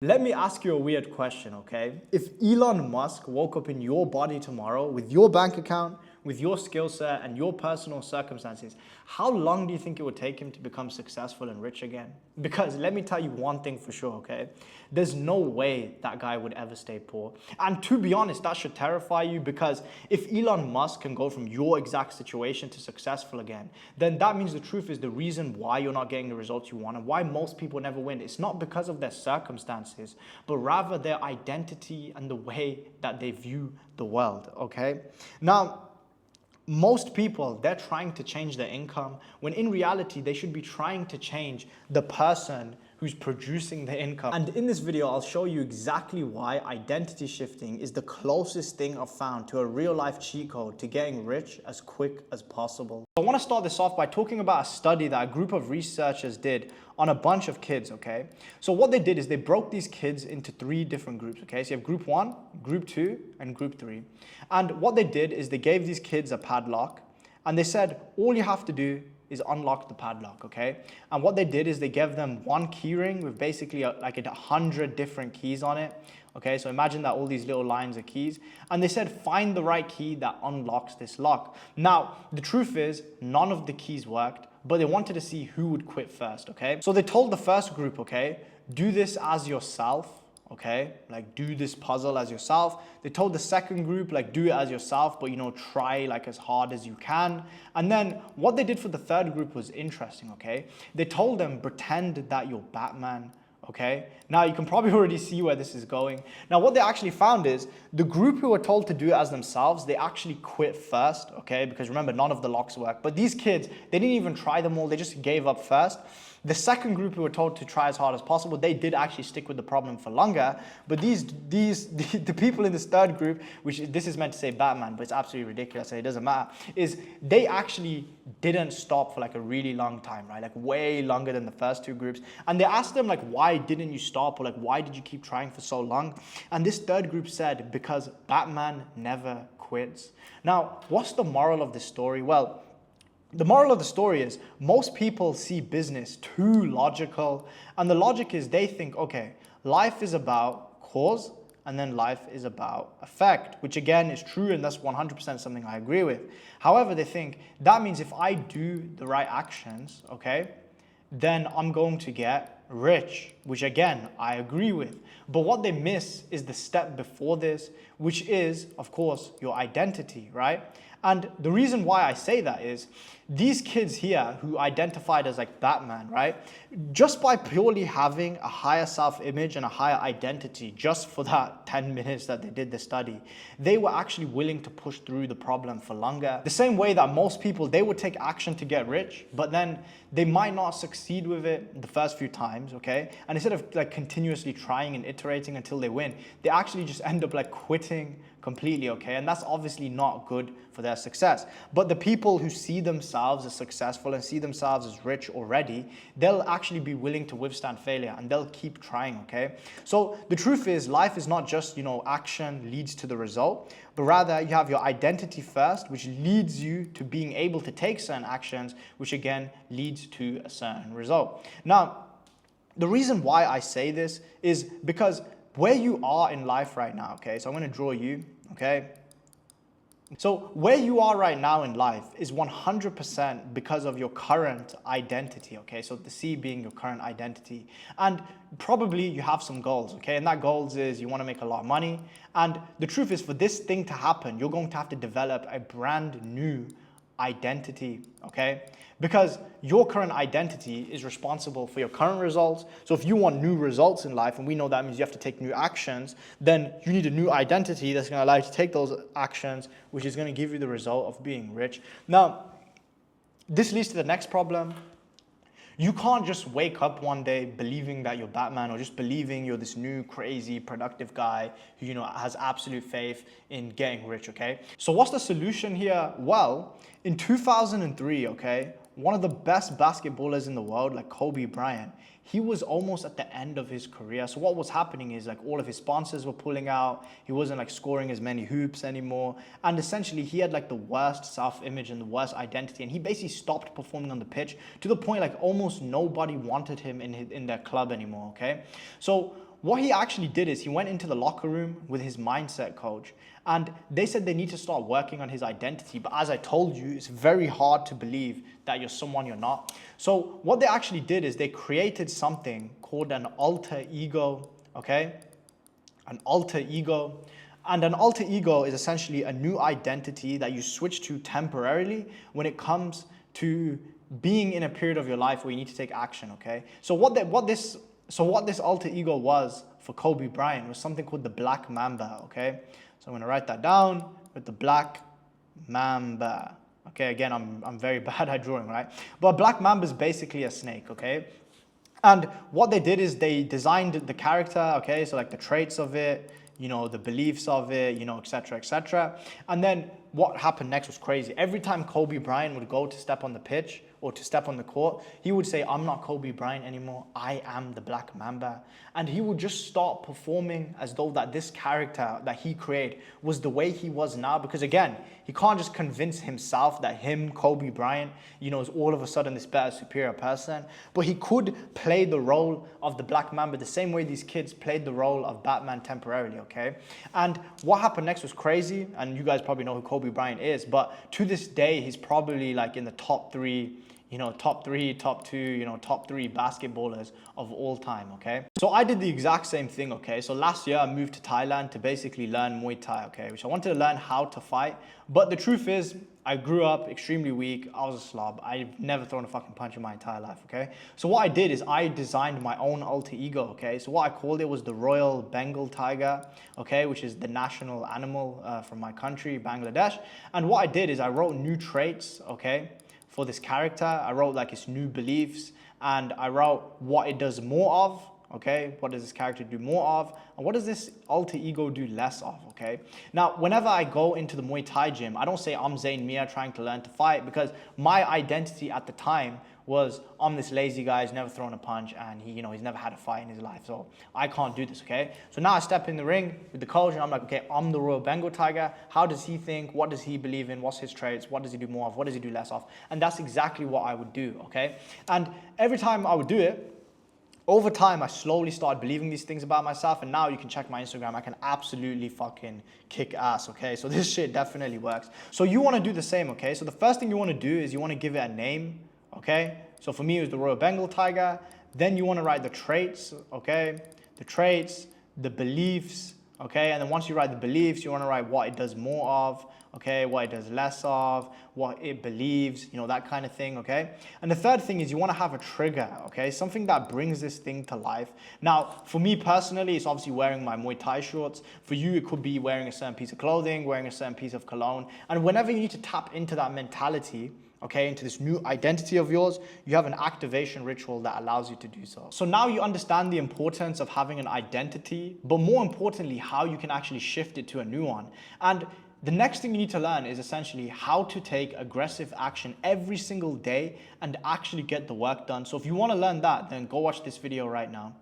Let me ask you a weird question, okay? If Elon Musk woke up in your body tomorrow with your bank account, with your skill set and your personal circumstances, how long do you think it would take him to become successful and rich again? Because let me tell you one thing for sure, okay? There's no way that guy would ever stay poor. And to be honest, that should terrify you, because if Elon Musk can go from your exact situation to successful again, then that means the truth is the reason why you're not getting the results you want and why most people never win. It's not because of their circumstances, but rather their identity and the way that they view the world, okay? Now, most people, they're trying to change their income when in reality, they should be trying to change the person who's producing the income. And in this video, I'll show you exactly why identity shifting is the closest thing I've found to a real life cheat code to getting rich as quick as possible. I want to start this off by talking about a study that a group of researchers did on a bunch of kids, okay? So what they did is they broke these kids into 3 different groups, okay? So you have group 1, group 2, and group 3. And what they did is they gave these kids a padlock, and they said, all you have to do is unlock the padlock, okay? And what they did is they gave them one key ring with basically like 100 different keys on it, okay? So imagine that all these little lines are keys. And they said, find the right key that unlocks this lock. Now, the truth is, none of the keys worked, but they wanted to see who would quit first, okay? So they told the first group, okay, do this as yourself, okay? Like, do this puzzle as yourself. They told the second group, like, do it as yourself, but, try like as hard as you can. And then what they did for the third group was interesting, okay? They told them, pretend that you're Batman, okay? Now, you can probably already see where this is going. Now, what they actually found is the group who were told to do it as themselves, they actually quit first, okay? Because remember, none of the locks work. But these kids, they didn't even try them all. They just gave up first. The second group who were told to try as hard as possible, they did actually stick with the problem for longer. But the people in this third group, which this is meant to say Batman, but it's absolutely ridiculous and it doesn't matter, is they actually didn't stop for like a really long time, right? Like way longer than the first 2 groups. And they asked them like, why didn't you stop? Or like, why did you keep trying for so long? And this third group said, because Batman never quits. Now, what's the moral of this story? Well, the moral of the story is most people see business too logical. And the logic is they think, okay, life is about cause and then life is about effect, which again is true, and that's 100% something I agree with. However, they think that means if I do the right actions, okay, then I'm going to get rich, which again, I agree with. But what they miss is the step before this, which is, of course, your identity, right? And the reason why I say that is these kids here who identified as like Batman, right? Just by purely having a higher self-image and a higher identity, just for that 10 minutes that they did the study, they were actually willing to push through the problem for longer. The same way that most people, they would take action to get rich, but then they might not succeed with it the first few times, okay? And instead of like continuously trying and iterating until they win, they actually just end up like quitting completely, okay? And that's obviously not good for their success. But the people who see themselves as successful and see themselves as rich already, they'll actually be willing to withstand failure and they'll keep trying, okay? So the truth is, life is not just, action leads to the result, but rather you have your identity first, which leads you to being able to take certain actions, which again leads to a certain result. Now, the reason why I say this is because where you are in life right now, okay? So I'm going to draw you, okay? So where you are right now in life is 100% because of your current identity, okay? So the C being your current identity. And probably you have some goals, okay? And that goals is you want to make a lot of money. And the truth is, for this thing to happen, you're going to have to develop a brand new identity, okay? Because your current identity is responsible for your current results. So if you want new results in life, and we know that means you have to take new actions, then you need a new identity that's going to allow you to take those actions, which is going to give you the result of being rich. Now, this leads to the next problem. You can't just wake up one day believing that you're Batman, or just believing you're this new, crazy, productive guy who, has absolute faith in getting rich, okay? So what's the solution here? Well, in 2003, okay, one of the best basketballers in the world, like Kobe Bryant, he was almost at the end of his career. So what was happening is like all of his sponsors were pulling out. He wasn't like scoring as many hoops anymore. And essentially he had like the worst self-image and the worst identity. And he basically stopped performing on the pitch to the point like almost nobody wanted him in their club anymore, okay? So what he actually did is he went into the locker room with his mindset coach, and they said they need to start working on his identity. But as I told you, it's very hard to believe that you're someone you're not. So what they actually did is they created something called an alter ego, okay? An alter ego. And an alter ego is essentially a new identity that you switch to temporarily when it comes to being in a period of your life where you need to take action, okay? So what this alter ego was for Kobe Bryant was something called the Black Mamba, okay? So I'm gonna write that down with the Black Mamba. Okay, again, I'm very bad at drawing, right? But Black Mamba is basically a snake, okay? And what they did is they designed the character, okay? So like the traits of it, you know, the beliefs of it, you know, etc., etc. And then what happened next was crazy. Every time Kobe Bryant would go to step on the pitch or to step on the court, he would say, I'm not Kobe Bryant anymore. I am the Black Mamba. And he would just start performing as though that this character that he created was the way he was now. Because again, he can't just convince himself that him, Kobe Bryant, you know, is all of a sudden this better, superior person. But he could play the role of the Black Mamba the same way these kids played the role of Batman temporarily, okay? And what happened next was crazy. And you guys probably know who Kobe Bryant is. But to this day, he's probably like in the top three, top two, top three basketballers of all time, okay? So I did the exact same thing, okay? So last year I moved to Thailand to basically learn Muay Thai, okay? Which I wanted to learn how to fight. But the truth is, I grew up extremely weak. I was a slob. I've never thrown a fucking punch in my entire life, okay? So what I did is I designed my own alter ego, okay? So what I called it was the Royal Bengal Tiger, okay? Which is the national animal from my country, Bangladesh. And what I did is I wrote new traits, okay? For this character, I wrote like its new beliefs, and I wrote what it does more of, okay? What does this character do more of? And what does this alter ego do less of, okay? Now, whenever I go into the Muay Thai gym, I don't say I'm Zayn Mia trying to learn to fight, because my identity at the time was I'm this lazy guy who's never thrown a punch, and he's never had a fight in his life, so I can't do this, okay? So now I step in the ring with the coach, and I'm like, okay, I'm the Royal Bengal Tiger. How does he think? What does he believe in? What's his traits? What does he do more of? What does he do less of? And that's exactly what I would do, okay? And every time I would do it, over time, I slowly started believing these things about myself, and now you can check my Instagram. I can absolutely fucking kick ass, okay? So this shit definitely works. So you want to do the same, okay? So the first thing you want to do is you want to give it a name, okay? So for me, it was the Royal Bengal Tiger. Then you want to write the traits, okay? The traits, the beliefs, okay? And then once you write the beliefs, you want to write what it does more of, okay? What it does less of, what it believes, that kind of thing, okay? And the third thing is you want to have a trigger, okay? Something that brings this thing to life. Now, for me personally, it's obviously wearing my Muay Thai shorts. For you, it could be wearing a certain piece of clothing, wearing a certain piece of cologne. And whenever you need to tap into that mentality, okay, into this new identity of yours, you have an activation ritual that allows you to do so. So now you understand the importance of having an identity, but more importantly, how you can actually shift it to a new one. And the next thing you need to learn is essentially how to take aggressive action every single day and actually get the work done. So if you want to learn that, then go watch this video right now.